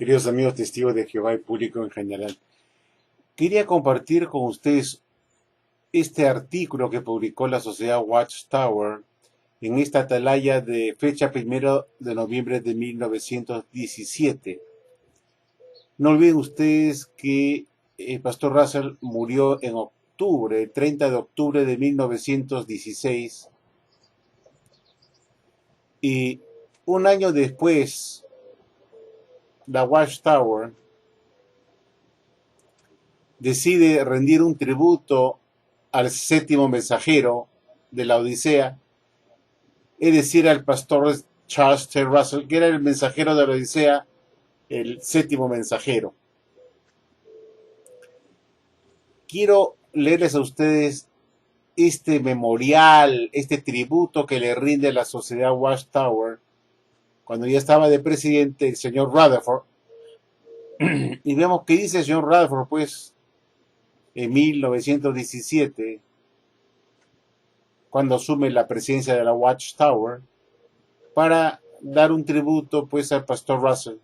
queridos amigos testigos de Jehová y público en general. Quería compartir con ustedes este artículo que publicó la sociedad Watchtower en esta atalaya de fecha 1 de noviembre de 1917. No olviden ustedes que el pastor Russell murió en octubre, el 30 de octubre de 1916, y un año después la Watchtower decide rendir un tributo al séptimo mensajero de la Odisea, es decir, al pastor Charles T. Russell, que era el mensajero de la Odisea, el séptimo mensajero. Quiero leerles a ustedes este memorial, este tributo que le rinde la sociedad Watchtower cuando ya estaba de presidente el señor Rutherford. Y vemos qué dice el señor Rutherford, pues, en 1917, cuando asume la presidencia de la Watchtower, para dar un tributo, pues, al pastor Russell.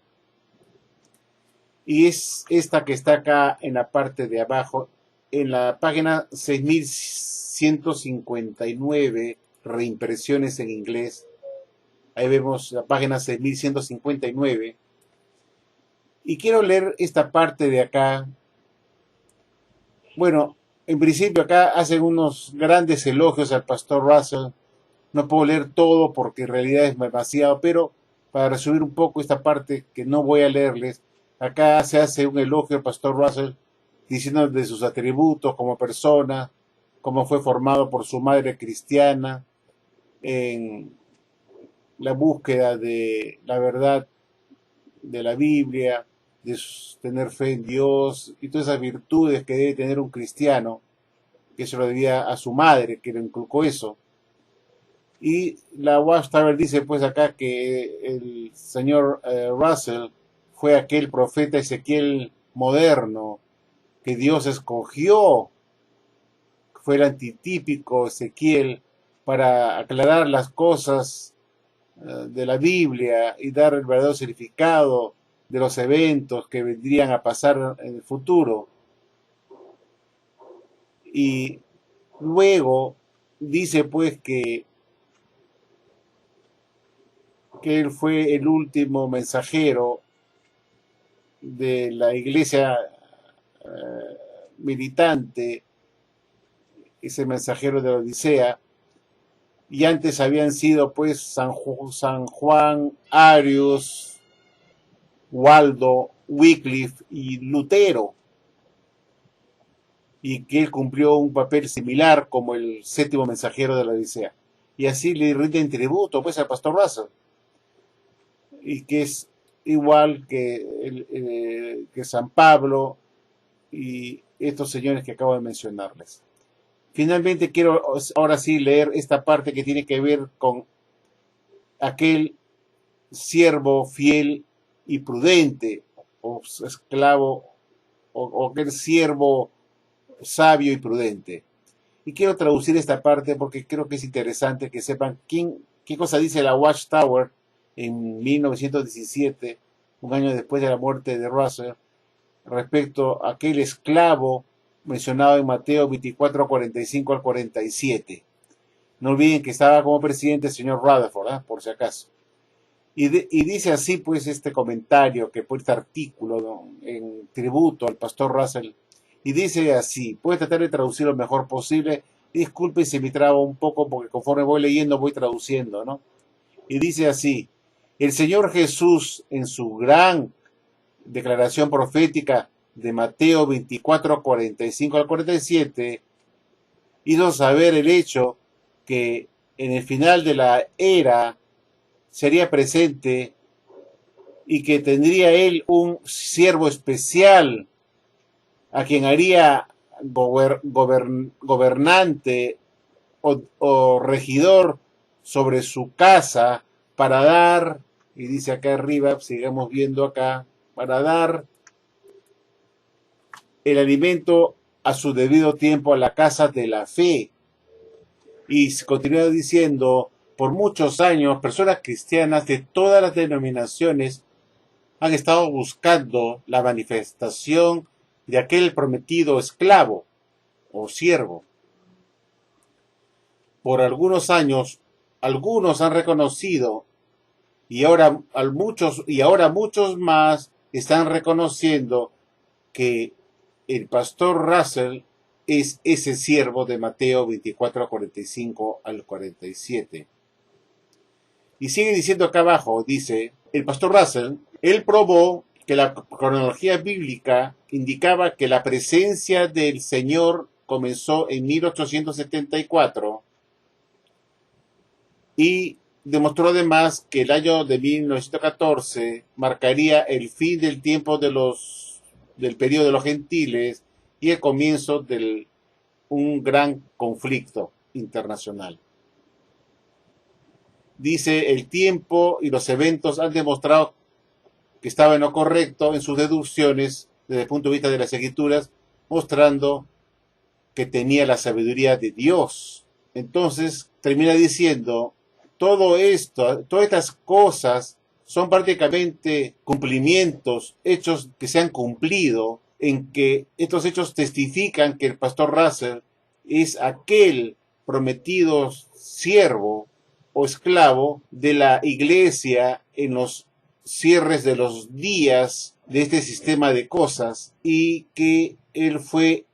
Y es esta que está acá en la parte de abajo, en la página 6159, reimpresiones en inglés. Ahí vemos la página 6159. Y quiero leer esta parte de acá. Bueno, en principio acá hacen unos grandes elogios al pastor Russell. No puedo leer todo porque en realidad es demasiado, pero para resumir un poco esta parte que no voy a leerles, acá se hace un elogio al pastor Russell diciendo de sus atributos como persona, cómo fue formado por su madre cristiana en la búsqueda de la verdad de la Biblia, de tener fe en Dios y todas esas virtudes que debe tener un cristiano, que se lo debía a su madre, que le inculcó eso. Y la Watchtower dice pues acá que el señor Russell fue aquel profeta Ezequiel moderno que Dios escogió, fue el antitípico Ezequiel para aclarar las cosas de la Biblia y dar el verdadero significado de los eventos que vendrían a pasar en el futuro. Y luego dice pues que él fue el último mensajero de la iglesia militante, ese mensajero de la Odisea, y antes habían sido pues San Juan, Arius, Waldo, Wycliffe y Lutero, y que él cumplió un papel similar como el séptimo mensajero de la Odisea. Y así le rinden tributo pues al pastor Russell, y que es igual que San Pablo y estos señores que acabo de mencionarles. Finalmente quiero ahora sí leer esta parte que tiene que ver con aquel siervo fiel y prudente, o esclavo, o aquel siervo sabio y prudente. Y quiero traducir esta parte porque creo que es interesante que sepan qué cosa dice la Watchtower en 1917, un año después de la muerte de Russell, respecto a aquel esclavo mencionado en Mateo 24, 45 al 47. No olviden que estaba como presidente el señor Rutherford, por si acaso. Y dice así pues este comentario, que por este artículo, ¿no?, en tributo al pastor Russell, y dice así, puedo tratar de traducir lo mejor posible, disculpen si me trabo un poco porque conforme voy leyendo voy traduciendo, ¿no? Y dice así: el Señor Jesús en su gran declaración profética de Mateo 24, 45 al 47, hizo saber el hecho que en el final de la era sería presente y que tendría él un siervo especial a quien haría gobernante o regidor sobre su casa para dar, y dice acá arriba, sigamos viendo acá, para dar el alimento a su debido tiempo a la casa de la fe. Y continúa diciendo, por muchos años, personas cristianas de todas las denominaciones han estado buscando la manifestación de aquel prometido esclavo o siervo. Por algunos años, algunos han reconocido y ahora muchos más están reconociendo que el pastor Russell es ese siervo de Mateo 24, 45 al 47. Y sigue diciendo acá abajo, dice, el pastor Russell, él probó que la cronología bíblica indicaba que la presencia del Señor comenzó en 1874 y demostró además que el año de 1914 marcaría el fin del tiempo del periodo de los gentiles y el comienzo de un gran conflicto internacional. Dice, el tiempo y los eventos han demostrado que estaba en lo correcto en sus deducciones desde el punto de vista de las escrituras, mostrando que tenía la sabiduría de Dios. Entonces termina diciendo, todo esto, todas estas cosas son prácticamente cumplimientos, hechos que se han cumplido, en que estos hechos testifican que el pastor Russell es aquel prometido siervo o esclavo de la iglesia en los cierres de los días de este sistema de cosas y que él fue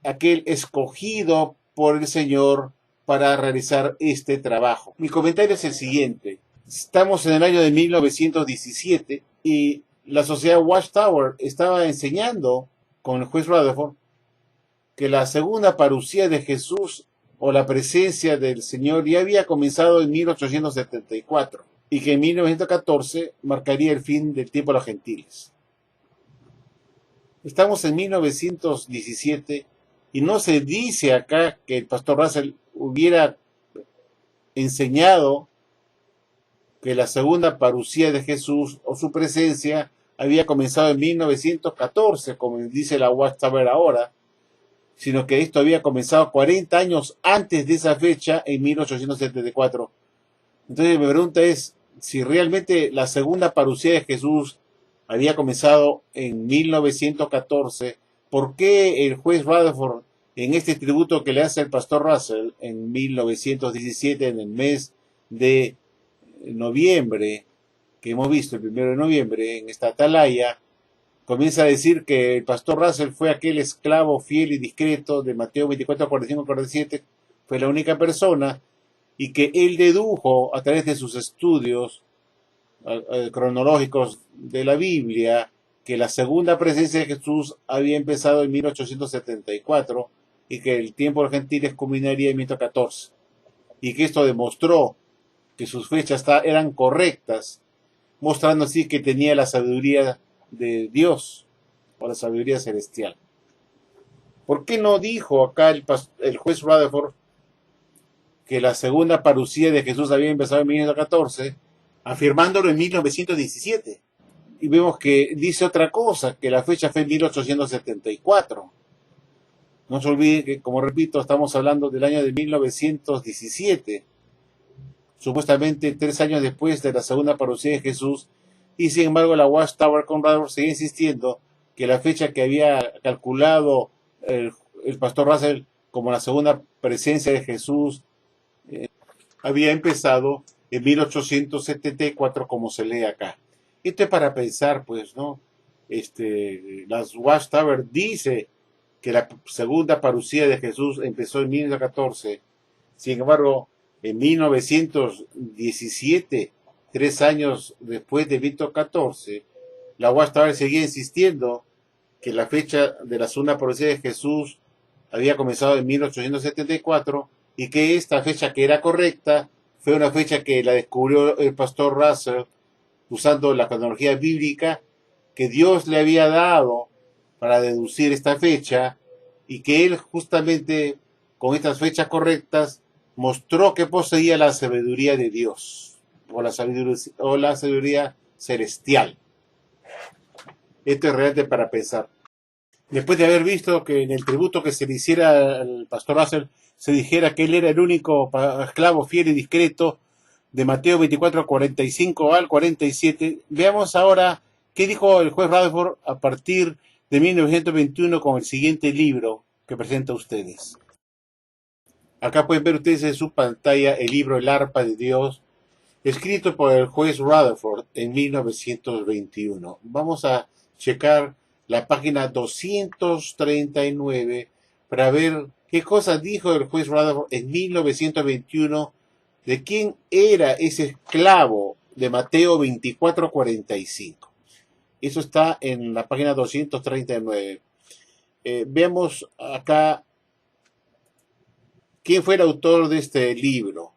aquel escogido por el Señor para realizar este trabajo. Mi comentario es el siguiente. Estamos en el año de 1917 y la sociedad Watchtower estaba enseñando con el juez Rutherford que la segunda parucía de Jesús o la presencia del Señor ya había comenzado en 1874 y que en 1914 marcaría el fin del tiempo de los gentiles. Estamos en 1917 y no se dice acá que el pastor Russell hubiera enseñado que la segunda parucía de Jesús o su presencia había comenzado en 1914, como dice la Watchtower ahora, sino que esto había comenzado 40 años antes de esa fecha, en 1874. Entonces mi pregunta es, si realmente la segunda parucía de Jesús había comenzado en 1914, ¿por qué el juez Rutherford, en este tributo que le hace el pastor Russell en 1917, en el mes de noviembre, que hemos visto el 1 de noviembre, en esta atalaya, comienza a decir que el pastor Russell fue aquel esclavo fiel y discreto de Mateo 24, 45, 47, fue la única persona, y que él dedujo a través de sus estudios cronológicos de la Biblia que la segunda presencia de Jesús había empezado en 1874 y que el tiempo de los gentiles culminaría en 1914, y que esto demostró que sus fechas eran correctas, mostrando así que tenía la sabiduría de Dios o la sabiduría celestial. ¿Por qué no dijo acá el juez Rutherford que la segunda parucía de Jesús había empezado en 1914, afirmándolo en 1917? Y vemos que dice otra cosa, que la fecha fue en 1874. No se olviden que, como repito, estamos hablando del año de 1917, supuestamente 3 años después de la segunda parucía de Jesús, y sin embargo la Watchtower con Rutherford sigue insistiendo que la fecha que había calculado el pastor Russell como la segunda presencia de Jesús había empezado en 1874, como se lee acá. Esto es para pensar, pues, ¿no? Las Watchtower dice que la segunda parucía de Jesús empezó en 1914. Sin embargo, en 1917, 3 años después de 1914, la Watchtower seguía insistiendo que la fecha de la segunda parucía de Jesús había comenzado en 1874 y que esta fecha, que era correcta, fue una fecha que la descubrió el pastor Russell usando la cronología bíblica que Dios le había dado para deducir esta fecha, y que él justamente con estas fechas correctas mostró que poseía la sabiduría de Dios o la sabiduría celestial. Esto es realmente para pensar. Después de haber visto que en el tributo que se le hiciera al pastor Russell se dijera que él era el único esclavo fiel y discreto de Mateo 24, 45 al 47, veamos ahora ¿Qué dijo el juez Rutherford a partir de 1921 con el siguiente libro que presenta a ustedes? Acá pueden ver ustedes en su pantalla el libro El arpa de Dios, escrito por el juez Rutherford en 1921. Vamos a checar la página 239 para ver qué cosa dijo el juez Rutherford en 1921 de quién era ese esclavo de Mateo 24:45. Eso está en la página 239. Vemos acá quién fue el autor de este libro.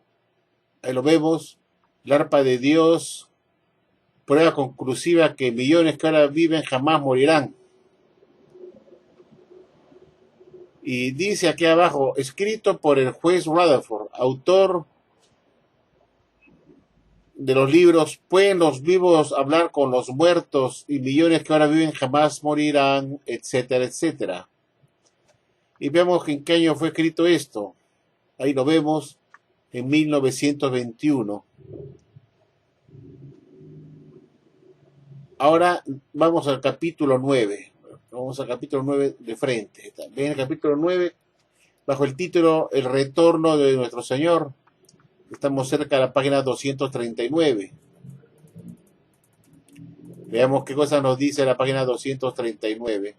Ahí lo vemos, el arpa de Dios, prueba conclusiva que millones que ahora viven jamás morirán. Y dice aquí abajo, escrito por el juez Rutherford, autor de los libros ¿Pueden los vivos hablar con los muertos? Y millones que ahora viven jamás morirán, etcétera, etcétera. Y veamos en qué año fue escrito esto. Ahí lo vemos, en 1921. Ahora vamos al capítulo 9. Vamos al capítulo 9 de frente. Ven el capítulo 9, bajo el título El retorno de nuestro Señor. Estamos cerca de la página 239. Veamos qué cosa nos dice la página 239.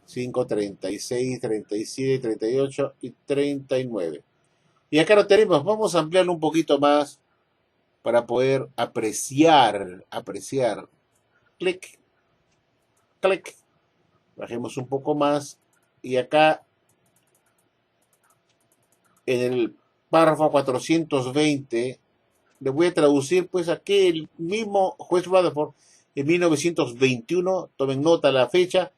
5, 36, 37, 38 y 39. Y acá lo tenemos. Vamos a ampliarlo un poquito más para poder apreciar. Clic, clic. Bajemos un poco más. Y acá, en el párrafo 420, le voy a traducir pues aquí el mismo juez Rutherford en 1921, tomen nota la fecha,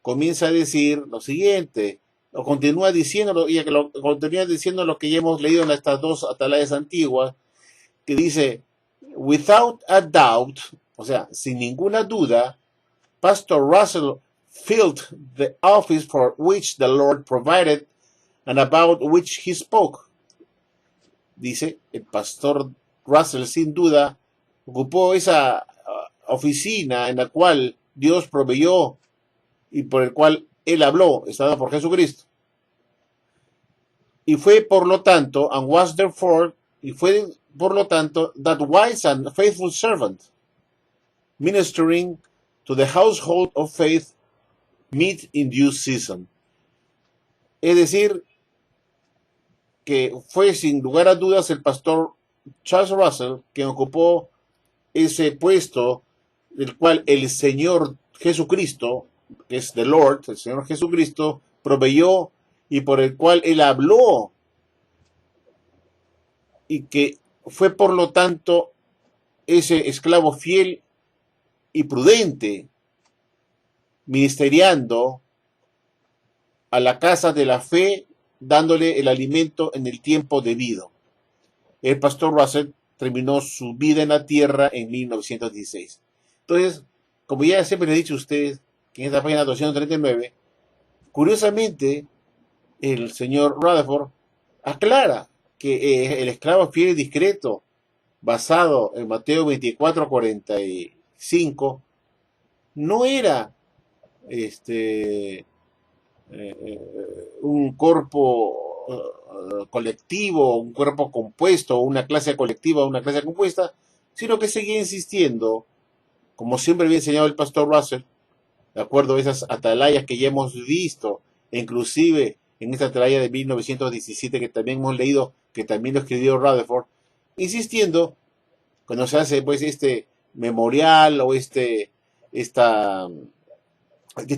comienza a decir lo siguiente, o continúa diciendo lo que ya hemos leído en estas dos atalayas antiguas, que dice, without a doubt, o sea, sin ninguna duda, Pastor Russell filled the office for which the Lord provided and about which he spoke. Dice, el pastor Russell sin duda ocupó esa oficina en la cual Dios proveyó y por el cual él habló, estaba por Jesucristo. Y fue por lo tanto, and was therefore, y fue por lo tanto, that wise and faithful servant, ministering to the household of faith, meet in due season. Es decir, que fue sin lugar a dudas el pastor Charles Russell quien ocupó ese puesto del cual el Señor Jesucristo, que es the Lord, el Señor Jesucristo, proveyó y por el cual él habló, y que fue por lo tanto ese esclavo fiel y prudente, ministeriando a la casa de la fe, dándole el alimento en el tiempo debido. El pastor Russell terminó su vida en la tierra en 1916. Entonces, como ya siempre les he dicho a ustedes, que en esta página 239, curiosamente, el señor Rutherford aclara que el esclavo fiel y discreto, basado en Mateo 24:45, no era un cuerpo colectivo, un cuerpo compuesto, una clase colectiva, una clase compuesta, sino que seguía insistiendo, como siempre había enseñado el pastor Russell, de acuerdo a esas atalayas que ya hemos visto, inclusive en esta atalaya de 1917 que también hemos leído, que también lo escribió Rutherford, insistiendo, cuando se hace pues este memorial o este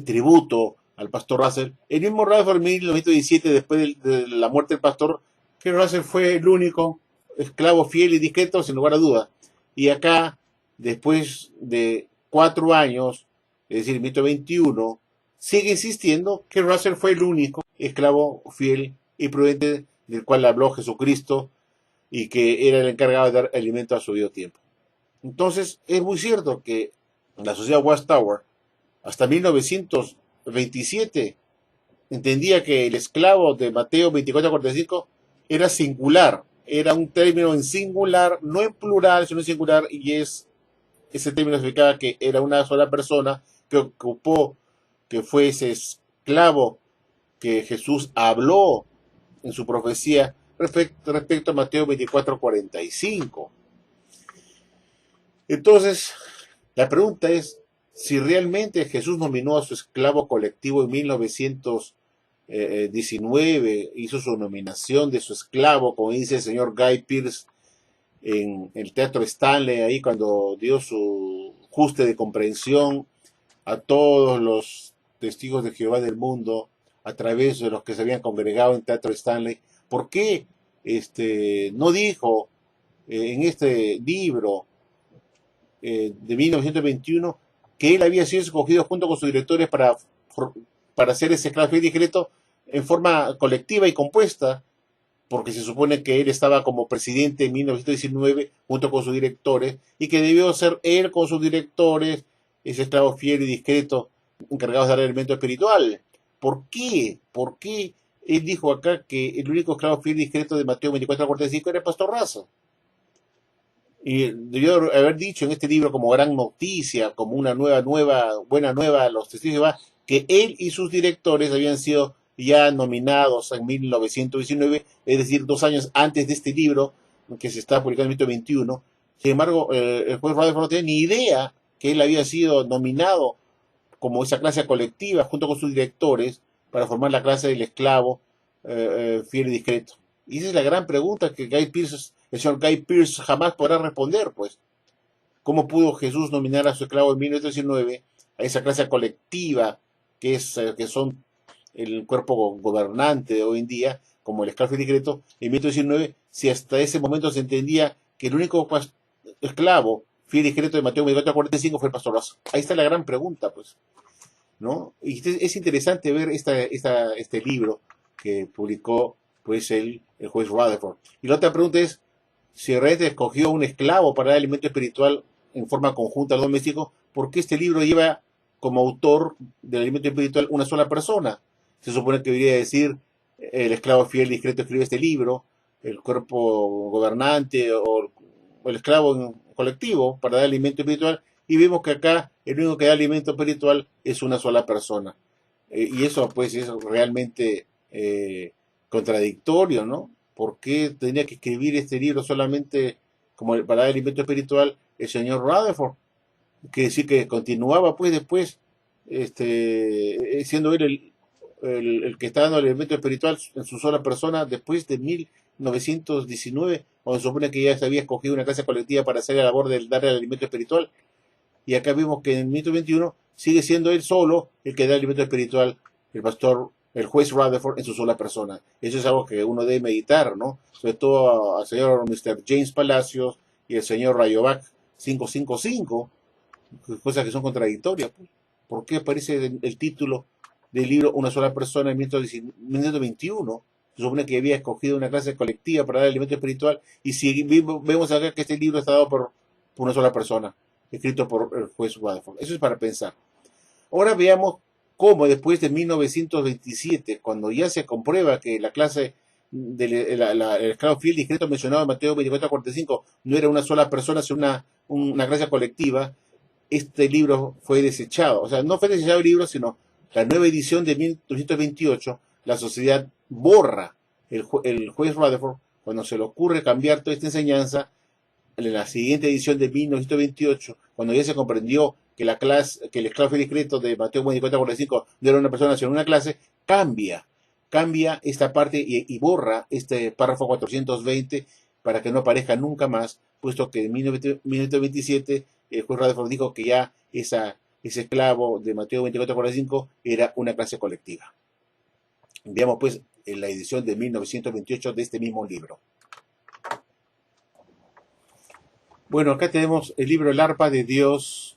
tributo al pastor Russell, el mismo Rutherford en 1917, después de la muerte del pastor, que Russell fue el único esclavo fiel y discreto, sin lugar a duda. Y acá, después de 4 años, es decir, 1921, sigue insistiendo que Russell fue el único esclavo fiel y prudente del cual habló Jesucristo y que era el encargado de dar alimento a su debido tiempo. Entonces, es muy cierto que la sociedad Watchtower, hasta 1927, entendía que el esclavo de Mateo 24:45 era singular, era un término en singular, no en plural, sino en singular, y es ese término significaba que era una sola persona que ocupó, que fue ese esclavo que Jesús habló en su profecía respecto a Mateo 24:45. Entonces, la pregunta es si realmente Jesús nominó a su esclavo colectivo en 1919, hizo su nominación de su esclavo, como dice el señor Guy Pearce en el Teatro Stanley, ahí cuando dio su ajuste de comprensión a todos los testigos de Jehová del mundo, a través de los que se habían congregado en Teatro Stanley. ¿Por qué no dijo en este libro de 1921 que él había sido escogido junto con sus directores para hacer ese esclavo fiel y discreto en forma colectiva y compuesta? Porque se supone que él estaba como presidente en 1919 junto con sus directores y que debió ser él con sus directores ese esclavo fiel y discreto encargado de dar el elemento espiritual. ¿Por qué? ¿Por qué él dijo acá que el único esclavo fiel y discreto de Mateo 24:45 era el pastor Razo? Y debió haber dicho en este libro como gran noticia, como una buena nueva a los testigos de Jehová, que él y sus directores habían sido ya nominados en 1919, es decir, 2 años antes de este libro que se está publicando en 1921. Sin embargo, el juez Rutherford no tenía ni idea que él había sido nominado como esa clase colectiva junto con sus directores para formar la clase del esclavo fiel y discreto. Y esa es la gran pregunta que el señor Guy Pearce jamás podrá responder, pues. ¿Cómo pudo Jesús nominar a su esclavo en 1919 a esa clase colectiva que son el cuerpo gobernante de hoy en día, como el esclavo fiel y discreto, en 1919, si hasta ese momento se entendía que el único esclavo fiel y discreto de Mateo 24:45 fue el pastor Razo? Ahí está la gran pregunta, pues, ¿no? Y es interesante ver este libro que publicó pues el juez Rutherford. Y la otra pregunta es si realmente escogió un esclavo para dar alimento espiritual en forma conjunta al doméstico, ¿por qué este libro lleva como autor del alimento espiritual una sola persona? Se supone que debería decir el esclavo fiel y discreto escribe este libro, el cuerpo gobernante o el esclavo en colectivo para dar alimento espiritual, y vemos que acá el único que da alimento espiritual es una sola persona. Y eso pues es realmente contradictorio, ¿no? ¿Por qué tenía que escribir este libro solamente como para dar alimento espiritual el señor Rutherford? Que decir que continuaba pues después siendo él el que está dando el alimento espiritual en su sola persona después de 1919, cuando se supone que ya se había escogido una clase colectiva para hacer la labor de dar el alimento espiritual. Y acá vimos que en 1921 sigue siendo él solo el que da el alimento espiritual, el pastor, el juez Rutherford en su sola persona. Eso es algo que uno debe meditar, ¿no? Sobre todo al señor Mr. James Palacios y el señor Rayovac 555, cosas que son contradictorias, pues. ¿Por qué aparece el título del libro Una sola persona en 1921? Se supone que había escogido una clase colectiva para dar el alimento espiritual, y si vemos acá que este libro está dado por una sola persona, escrito por el juez Rutherford. Eso es para pensar. Ahora veamos cómo después de 1927, cuando ya se comprueba que la clase del el esclavo fiel discreto mencionado en Mateo 24:45 no era una sola persona, sino una clase colectiva, este libro fue desechado. O sea, no fue desechado el libro, sino la nueva edición de 1928, la sociedad borra el juez Rutherford, cuando se le ocurre cambiar toda esta enseñanza, en la siguiente edición de 1928, cuando ya se comprendió que que el esclavo fiel y discreto de Mateo 24:45 no era una persona, sino una clase, cambia esta parte y borra este párrafo 420 para que no aparezca nunca más, puesto que en 1927 el juez Rutherford dijo que ya ese esclavo de Mateo 24:45 era una clase colectiva. Veamos pues en la edición de 1928 de este mismo libro. Bueno, acá tenemos el libro El arpa de Dios.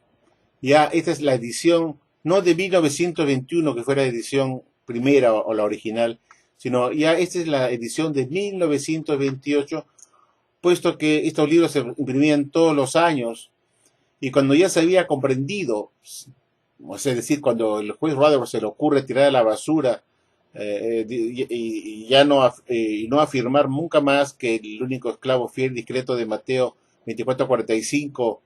Ya esta es la edición, no de 1921, que fue la edición primera o la original, sino ya esta es la edición de 1928, puesto que estos libros se imprimían todos los años, y cuando ya se había comprendido, es decir, cuando el juez Rutherford se le ocurre tirar a la basura y ya no afirmar nunca más que el único esclavo fiel discreto de Mateo 24:45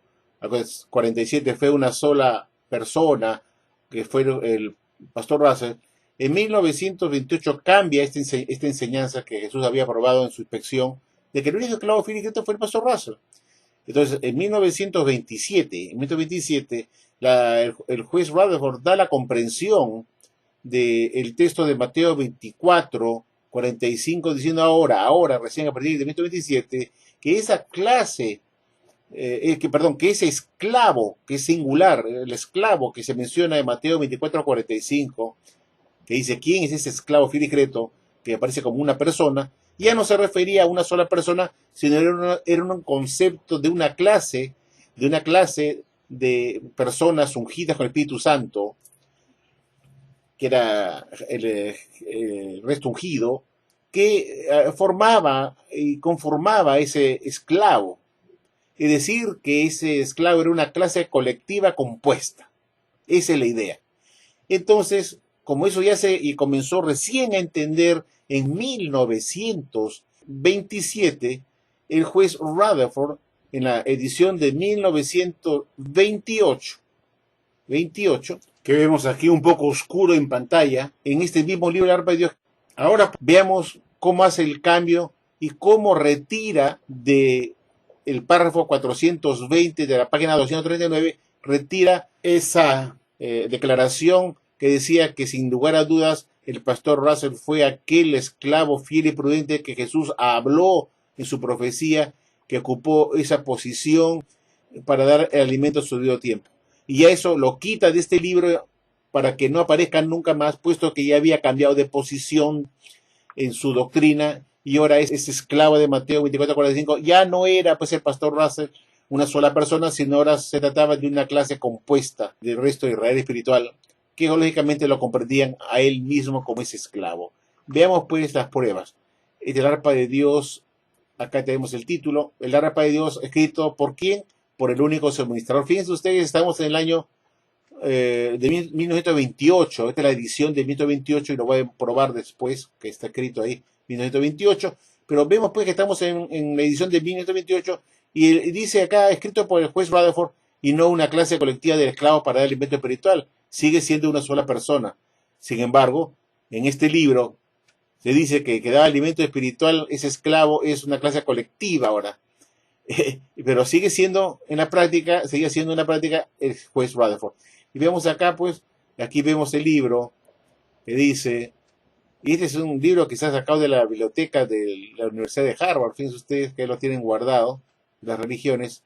47 fue una sola persona, que fue el pastor Russell. En 1928 cambia esta enseñanza que Jesús había aprobado en su inspección, de que el único esclavo fiel y recto fue el pastor Russell. Entonces, en 1927 el juez Rutherford da la comprensión del texto de Mateo 24, 45, diciendo ahora, recién a partir de 1927, que esa clase, que ese esclavo, que es singular, el esclavo que se menciona en Mateo 24, 45, que dice quién es ese esclavo fiel y recto, que aparece como una persona, ya no se refería a una sola persona, sino era un concepto de una clase de personas ungidas con el Espíritu Santo, que era el resto ungido, que formaba y conformaba ese esclavo. Es decir, que ese esclavo era una clase colectiva compuesta. Esa es la idea. Entonces, como eso ya se comenzó recién a entender en 1927, el juez Rutherford, en la edición de 1928, que vemos aquí un poco oscuro en pantalla, en este mismo libro, El arpa de Dios. Ahora veamos cómo hace el cambio y cómo retira de el párrafo 420 de la página 239, retira esa declaración que decía que sin lugar a dudas el pastor Russell fue aquel esclavo fiel y prudente que Jesús habló en su profecía, que ocupó esa posición para dar el alimento a su debido tiempo. Y ya eso lo quita de este libro para que no aparezca nunca más, puesto que ya había cambiado de posición en su doctrina y ahora es ese esclavo de Mateo 24:45. Ya no era pues el pastor Russell una sola persona, sino ahora se trataba de una clase compuesta del resto de Israel espiritual, que lógicamente lo comprendían a él mismo como ese esclavo. Veamos pues las pruebas. El arpa de Dios, acá tenemos el título, el arpa de Dios escrito ¿por quién? Por el único suministrador. Fíjense ustedes, estamos en el año de 1928, esta es la edición de 1928 y lo voy a probar después, que está escrito ahí, 1928, pero vemos pues que estamos en la edición de 1928 y dice acá, escrito por el juez Rutherford y no una clase colectiva de esclavos para dar alimento espiritual, sigue siendo una sola persona. Sin embargo, en este libro se dice que da alimento espiritual, ese esclavo es una clase colectiva ahora. Pero sigue siendo en la práctica el juez Rutherford. Y vemos acá, pues, aquí vemos el libro que dice, y este es un libro que se ha sacado de la biblioteca de la Universidad de Harvard, fíjense ustedes que lo tienen guardado, las religiones,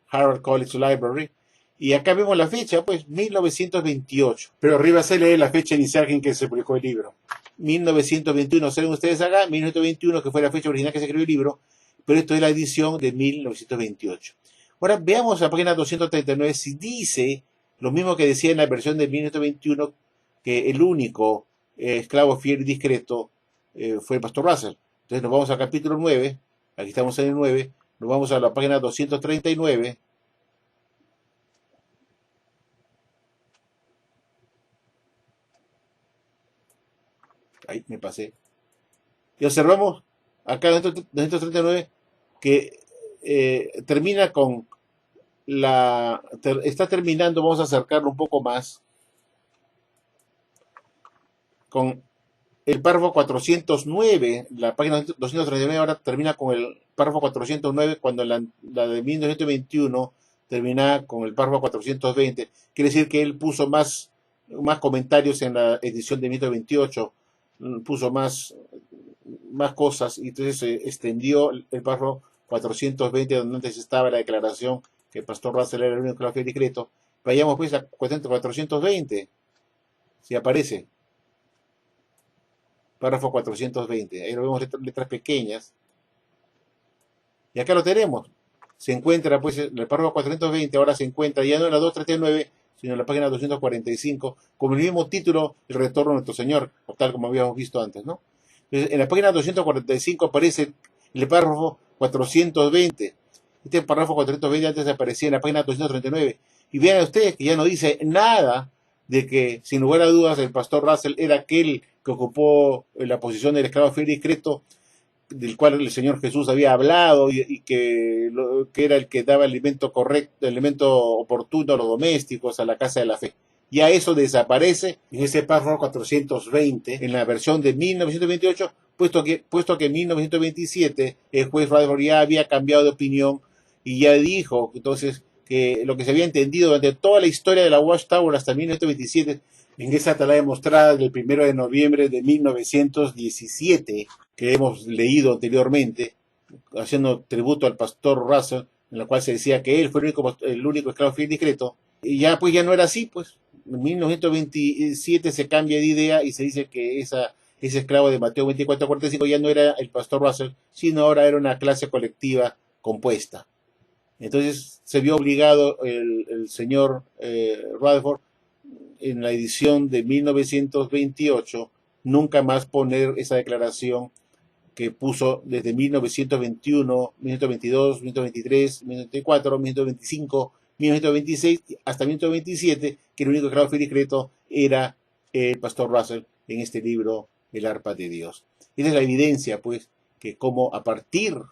Harvard College Library, y acá vemos la fecha, pues, 1928, pero arriba se lee la fecha inicial en que se publicó el libro. 1921, ¿saben ustedes acá? 1921, que fue la fecha original que se escribió el libro, pero esto es la edición de 1928. Ahora veamos la página 239, si dice lo mismo que decía en la versión de 1921, que el único esclavo fiel y discreto fue el pastor Russell. Entonces nos vamos al capítulo 9, aquí estamos en el 9, nos vamos a la página 239. Ahí me pasé. Y observamos acá en 239 que termina con está terminando, vamos a acercarlo un poco más, con el párrafo 409, la página 239 ahora termina con el párrafo 409, cuando la de 1921 termina con el párrafo 420. Quiere decir que él puso más comentarios en la edición de 1928, puso más cosas, y entonces se extendió el párrafo 420, donde antes estaba la declaración que el pastor Russell era el único que lo había discreto. Vayamos pues a 420, si aparece. Párrafo 420. Ahí lo vemos letras pequeñas. Y acá lo tenemos. Se encuentra, pues, el párrafo 420, ahora se encuentra ya no en la 239, sino en la página 245, con el mismo título, El retorno de nuestro Señor, tal como habíamos visto antes, ¿no? Entonces, en la página 245 aparece el párrafo 420. Este párrafo 420 antes aparecía en la página 239. Y vean ustedes que ya no dice nada de que, sin lugar a dudas, el pastor Russell era aquel que ocupó la posición del esclavo fiel y discreto, del cual el Señor Jesús había hablado y que era el que daba el alimento correcto, el alimento oportuno a los domésticos, a la casa de la fe. Ya eso desaparece en ese párrafo 420, en la versión de 1928, puesto que en 1927 el juez Rutherford ya había cambiado de opinión y ya dijo entonces que lo que se había entendido durante toda la historia de la Watchtower hasta 1927, en esa atalaya mostrada del 1 de noviembre de 1917, que hemos leído anteriormente, haciendo tributo al pastor Russell, en la cual se decía que él fue el único esclavo fiel y discreto, y ya pues ya no era así, pues. En 1927 se cambia de idea y se dice que ese esclavo de Mateo 24:45 ya no era el pastor Russell, sino ahora era una clase colectiva compuesta. Entonces se vio obligado el señor Rutherford en la edición de 1928 nunca más poner esa declaración que puso desde 1921, 1922, 1923, 1924, 1925, 1926 hasta 1927, que el único esclavo fiel y discreto era el pastor Russell en este libro, El arpa de Dios. Esa es la evidencia, pues, que como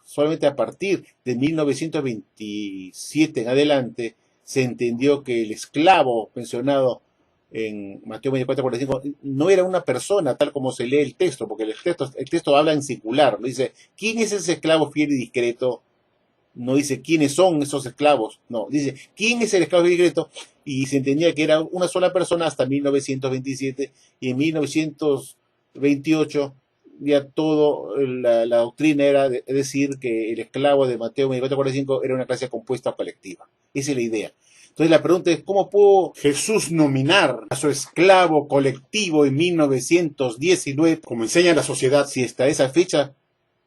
solamente a partir de 1927 en adelante, se entendió que el esclavo mencionado en Mateo 24:45 no era una persona tal como se lee el texto, porque el texto habla en singular, no dice, ¿quién es ese esclavo fiel y discreto? No dice, ¿quiénes son esos esclavos? No, dice, ¿quién es el esclavo fiel y discreto? Y se entendía que era una sola persona hasta 1927, y en 1928 ya todo la doctrina era decir que el esclavo de Mateo 24:45 era una clase compuesta o colectiva. Esa es la idea. Entonces la pregunta es, ¿cómo pudo Jesús nominar a su esclavo colectivo en 1919, como enseña la sociedad, si hasta esa fecha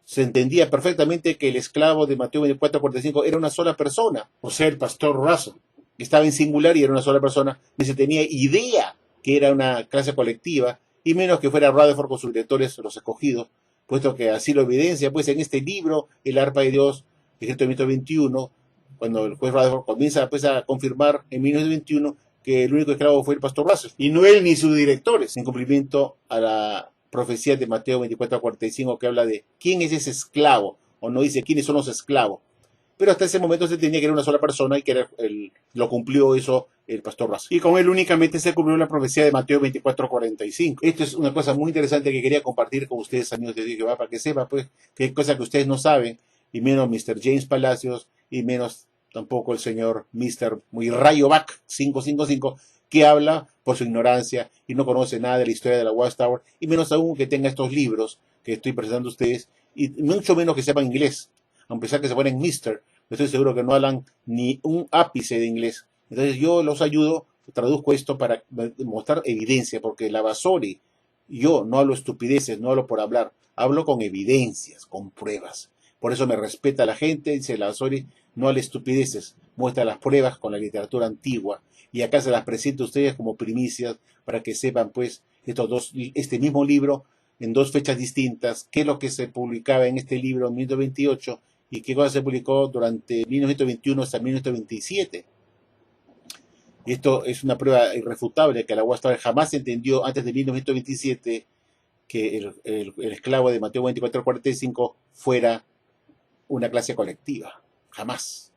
se entendía perfectamente que el esclavo de Mateo 24:45 era una sola persona? O sea, el pastor Russell, que estaba en singular y era una sola persona, ni se tenía idea que era una clase colectiva, y menos que fuera Rutherford con sus lectores, los escogidos, puesto que así lo evidencia, pues en este libro, El arpa de Dios, escrito en 1921, cuando el juez Rutherford comienza pues, a confirmar en 1921 que el único esclavo fue el pastor Russell, y no él ni sus directores, en cumplimiento a la profecía de Mateo 24:45 que habla de quién es ese esclavo, o no dice quiénes son los esclavos. Pero hasta ese momento se tenía que era una sola persona y que lo cumplió eso el pastor Russell. Y con él únicamente se cumplió la profecía de Mateo 24:45. Esto es una cosa muy interesante que quería compartir con ustedes, amigos de Dios, para que sepan pues que hay cosas que ustedes no saben, y menos Mr. James Palacios, y menos tampoco el señor Mr. Muy Rayo Back 555, que habla por su ignorancia y no conoce nada de la historia de la Watchtower, y menos aún que tenga estos libros que estoy presentando a ustedes, y mucho menos que sepan inglés, a pesar que se ponen Mr., estoy seguro que no hablan ni un ápice de inglés. Entonces yo los ayudo, traduzco esto para mostrar evidencia, porque la Vasori, yo no hablo estupideces, no hablo por hablar, hablo con evidencias, con pruebas. Por eso me respeta la gente, dice la Vasori, no habla estupideces, muestra las pruebas con la literatura antigua, y acá se las presento a ustedes como primicias para que sepan pues este mismo libro en dos fechas distintas, qué es lo que se publicaba en este libro en 1928 y qué cosa se publicó durante 1921 hasta 1927. Y esto es una prueba irrefutable que la Watchtower jamás entendió antes de 1927 que el esclavo de Mateo 24:45 fuera una clase colectiva. Jamás.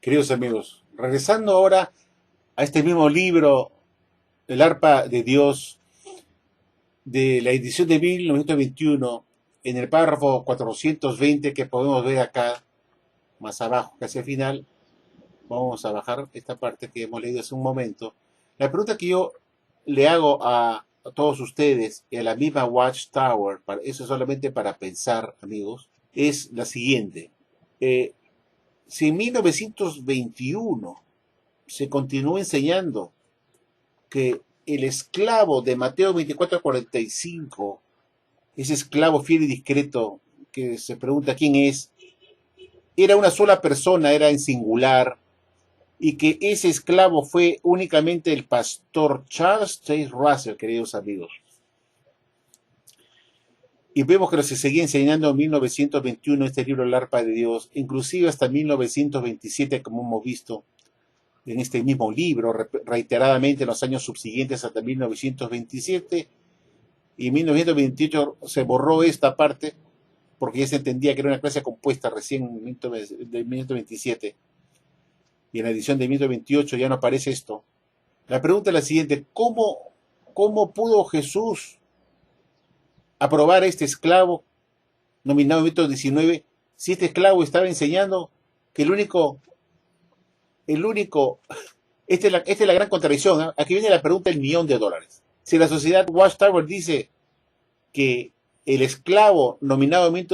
Queridos amigos, regresando ahora a este mismo libro, El arpa de Dios, de la edición de 1921, en el párrafo 420 que podemos ver acá, más abajo, casi al final, vamos a bajar esta parte que hemos leído hace un momento. La pregunta que yo le hago a todos ustedes y a la misma Watchtower, eso es solamente para pensar, amigos, es la siguiente. Si en 1921 se continúa enseñando que el esclavo de Mateo 24:45, ese esclavo fiel y discreto que se pregunta quién es, era una sola persona, era en singular, y que ese esclavo fue únicamente el pastor Charles Taze Russell, queridos amigos. Y vemos que se seguía enseñando en 1921 este libro, El arpa de Dios, inclusive hasta 1927, como hemos visto en este mismo libro, reiteradamente en los años subsiguientes hasta 1927, y en 1928 se borró esta parte, porque ya se entendía que era una clase compuesta recién en 1927, y en la edición de 1928 ya no aparece esto. La pregunta es la siguiente: ¿cómo pudo Jesús aprobar a este esclavo nominado en 1919 si este esclavo estaba enseñando que el único, esta es la gran contradicción, ¿eh? Aquí viene la pregunta del $1.000.000. Si la sociedad Watchtower dice que el esclavo nominado en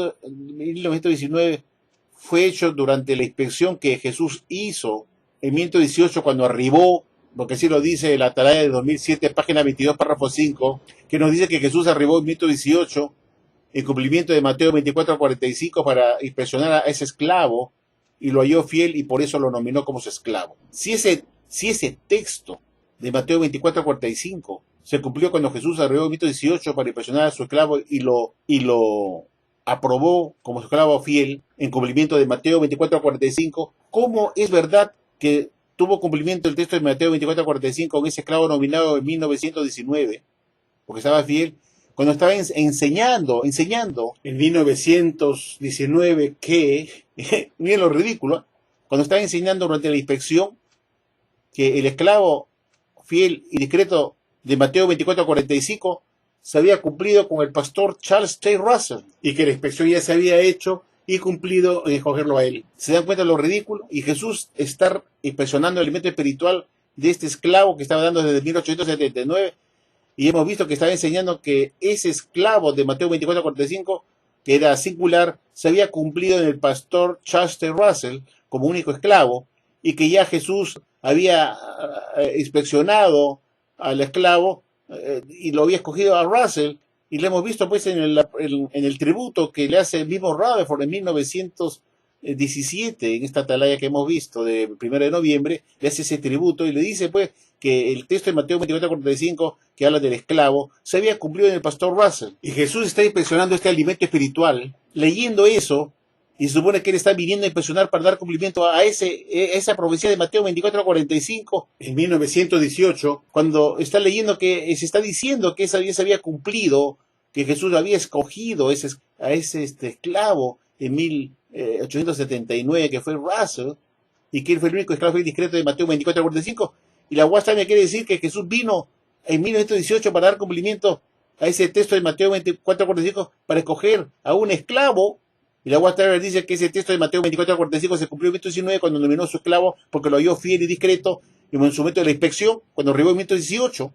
1919 fue hecho durante la inspección que Jesús hizo en 1918 cuando arribó, porque así lo dice la Atalaya de 2007, página 22, párrafo 5, que nos dice que Jesús arribó en 1918 en cumplimiento de Mateo 24:45 para inspeccionar a ese esclavo y lo halló fiel y por eso lo nominó como su esclavo. Si ese texto de Mateo 24:45 se cumplió cuando Jesús arribó en 1918 para inspeccionar a su esclavo y lo aprobó como su esclavo fiel en cumplimiento de Mateo 24:45, ¿cómo es verdad que tuvo cumplimiento el texto de Mateo 24:45 con ese esclavo nominado en 1919, porque estaba fiel, cuando estaba enseñando en 1919 que, miren lo ridículo, cuando estaba enseñando durante la inspección que el esclavo fiel y discreto de Mateo 24:45 se había cumplido con el pastor Charles T. Russell y que la inspección ya se había hecho y cumplido en escogerlo a él. ¿Se dan cuenta de lo ridículo? Y Jesús está inspeccionando el alimento espiritual de este esclavo que estaba dando desde 1879, y hemos visto que estaba enseñando que ese esclavo de Mateo 24:45, que era singular, se había cumplido en el pastor Charles T. Russell como único esclavo, y que ya Jesús había inspeccionado al esclavo y lo había escogido a Russell, y lo hemos visto pues en el tributo que le hace el mismo Rutherford en 1917, en esta atalaya que hemos visto de 1 de noviembre, le hace ese tributo y le dice pues que el texto de Mateo 24:45 que habla del esclavo se había cumplido en el pastor Russell. Y Jesús está inspeccionando este alimento espiritual, leyendo eso, y se supone que él está viniendo a inspeccionar para dar cumplimiento a esa profecía de Mateo 24:45 en 1918, cuando está leyendo que se está diciendo que esa ya se había cumplido, que Jesús había escogido a ese esclavo en 1879, que fue Russell, y que él fue el único esclavo discreto de Mateo 24:45. Y la UAS también quiere decir que Jesús vino en 1918 para dar cumplimiento a ese texto de Mateo 24:45 para escoger a un esclavo. Y la UAS también dice que ese texto de Mateo 24:45 se cumplió en 1919 cuando nominó a su esclavo porque lo halló fiel y discreto en su momento de la inspección, cuando arribó en 1918.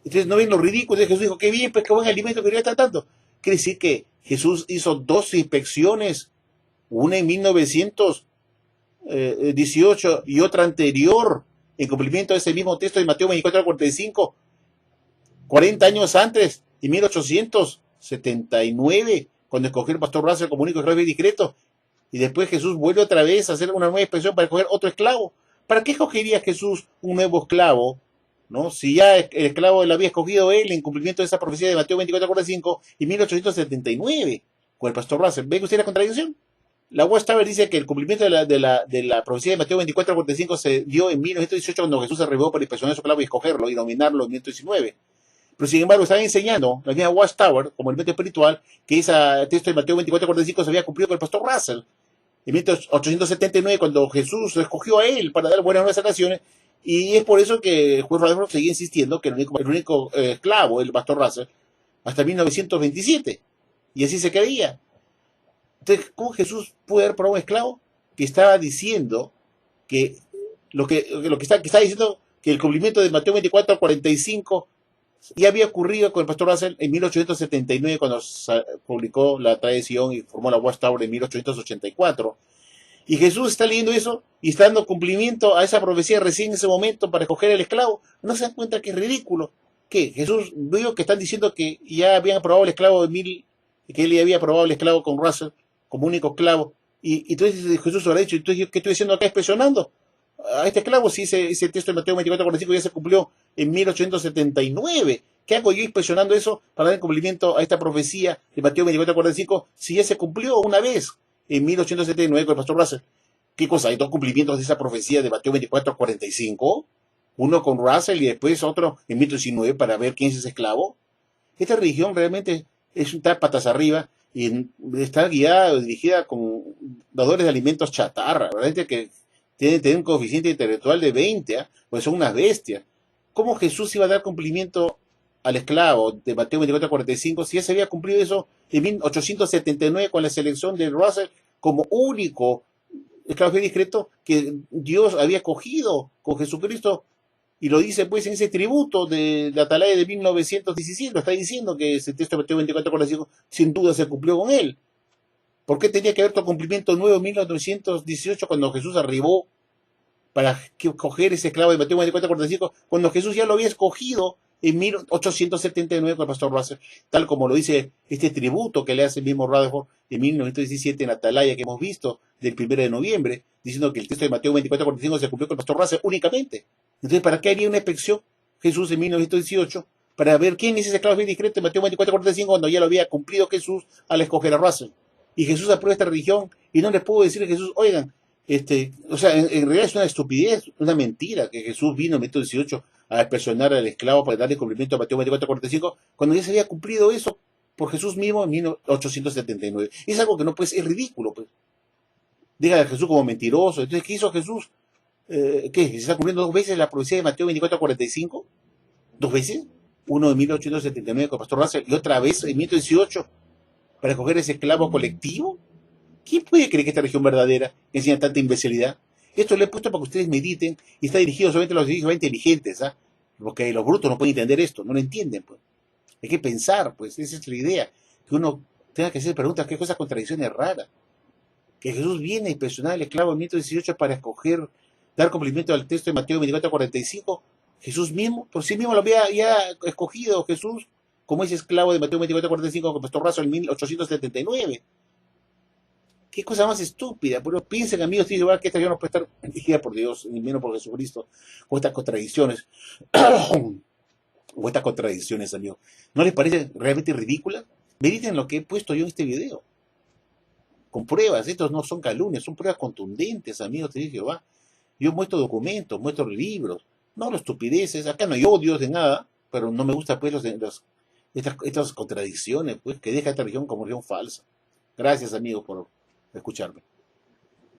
Entonces, ¿no ven lo ridículo? Entonces Jesús dijo, qué bien, pues qué buen alimento que le está dando. Quiere decir que Jesús hizo 2 inspecciones, una en 1918 y otra anterior, en cumplimiento de ese mismo texto de Mateo 24:45, 40 años antes, en 1879, cuando escogió el pastor Russell como único esclavo y discreto. Y después Jesús vuelve otra vez a hacer una nueva inspección para escoger otro esclavo. ¿Para qué escogería Jesús un nuevo esclavo? ¿No? Si ya el esclavo lo había escogido él en cumplimiento de esa profecía de Mateo 24:45 y 1879 con el pastor Russell. ¿Ven usted la contradicción? La Watchtower dice que el cumplimiento de la profecía de Mateo 24:45 se dio en 1918 cuando Jesús se arribó para inspeccionar a su esclavo y escogerlo y nominarlo en 1919. Pero sin embargo están enseñando la misma Watchtower como elemento espiritual que ese texto de Mateo 24:45 se había cumplido con el pastor Russell en 1879 cuando Jesús lo escogió a él para dar buenas nuevas salvaciones. Y es por eso que el juez Rutherford seguía insistiendo que el único esclavo, el pastor Russell, hasta 1927. Y así se creía. Entonces, ¿cómo Jesús puede haber probado un esclavo que estaba diciendo que está diciendo que el cumplimiento de Mateo 24:45 ya había ocurrido con el pastor Russell en 1879 cuando publicó la tradición y formó la Watchtower en 1884? Y Jesús está leyendo eso y está dando cumplimiento a esa profecía recién en ese momento para escoger el esclavo. ¿No se dan cuenta que es ridículo? ¿Qué? Jesús vio que están diciendo que ya habían aprobado el esclavo que él ya había aprobado el esclavo con Russell como único esclavo. Y entonces Jesús habrá dicho, entonces, ¿qué estoy haciendo acá inspeccionando a este esclavo si ese texto de Mateo 24:45 ya se cumplió en 1879? ¿Qué hago yo inspeccionando eso para dar cumplimiento a esta profecía de Mateo 24:45 si ya se cumplió una vez en 1879 con el pastor Russell? ¿Qué cosa? ¿Hay 2 cumplimientos de esa profecía de Mateo 24:45? Uno con Russell y después otro en 1919 para ver quién es ese esclavo. Esta religión realmente es un tal patas arriba y está guiada, dirigida con dadores de alimentos chatarra, ¿verdad? Gente que tiene que tener un coeficiente intelectual de 20, ¿ah? Pues son unas bestias. ¿Cómo Jesús iba a dar cumplimiento al esclavo de Mateo 24:45 si ya se había cumplido eso en 1879 con la selección de Russell como único esclavo fiel y discreto que Dios había cogido con Jesucristo? Y lo dice pues en ese tributo de la Atalaya de 1917, lo está diciendo que ese texto de Mateo 24:45 sin duda se cumplió con él. ¿Por qué tenía que haber otro cumplimiento nuevo en 1918 cuando Jesús arribó para coger ese esclavo de Mateo 24:45 cuando Jesús ya lo había escogido en 1879 con el pastor Russell, tal como lo dice este tributo que le hace el mismo Rutherford en 1917 en Atalaya que hemos visto del 1 de noviembre, diciendo que el texto de Mateo 24:45 se cumplió con el pastor Russell únicamente? Entonces, ¿para qué haría una inspección Jesús en 1918 para ver quién es ese esclavo bien discreto de Mateo 24:45 cuando ya lo había cumplido Jesús al escoger a Russell? Y Jesús aprueba esta religión y no les puedo decir a Jesús, oigan, o sea, en realidad es una estupidez, una mentira que Jesús vino en 1918 a expresionar al esclavo para darle cumplimiento a Mateo 24:45 cuando ya se había cumplido eso por Jesús mismo en 1879. Es algo que no puede ser, es ridículo, pues. Diga a Jesús como mentiroso. Entonces, ¿qué hizo Jesús? ¿Qué? ¿Se está cumpliendo dos veces la profecía de Mateo 24:45? ¿Dos veces? Uno en 1879 con el pastor Russell y otra vez en 1918 para escoger ese esclavo colectivo. ¿Quién puede creer que esta religión verdadera enseña tanta imbecilidad? Esto lo he puesto para que ustedes mediten y está dirigido solamente a los inteligentes, ¿ah? Porque los brutos no pueden entender esto, no lo entienden, pues. Hay que pensar, pues, esa es la idea, que uno tenga que hacer preguntas, qué cosas, contradicciones raras. Que Jesús viene a impresionar al esclavo en 1918 para escoger, dar cumplimiento al texto de Mateo 24:45. Jesús mismo, por sí mismo lo había ya escogido Jesús como ese esclavo de Mateo 24:45 con pastor Razo en 1879. Qué cosa más estúpida, pero piensen, amigos, que esta yo no puede estar dirigida por Dios, ni menos por Jesucristo, con estas contradicciones, o estas contradicciones, amigos. ¿No les parece realmente ridícula? Mediten lo que he puesto yo en este video, con pruebas. Estos no son calumnias, son pruebas contundentes, amigos de Jehová. Yo muestro documentos, muestro libros, no las estupideces. Acá no hay odios de nada, pero no me gusta pues estas contradicciones, pues, que deja esta religión como religión falsa. Gracias, amigos, por escucharme.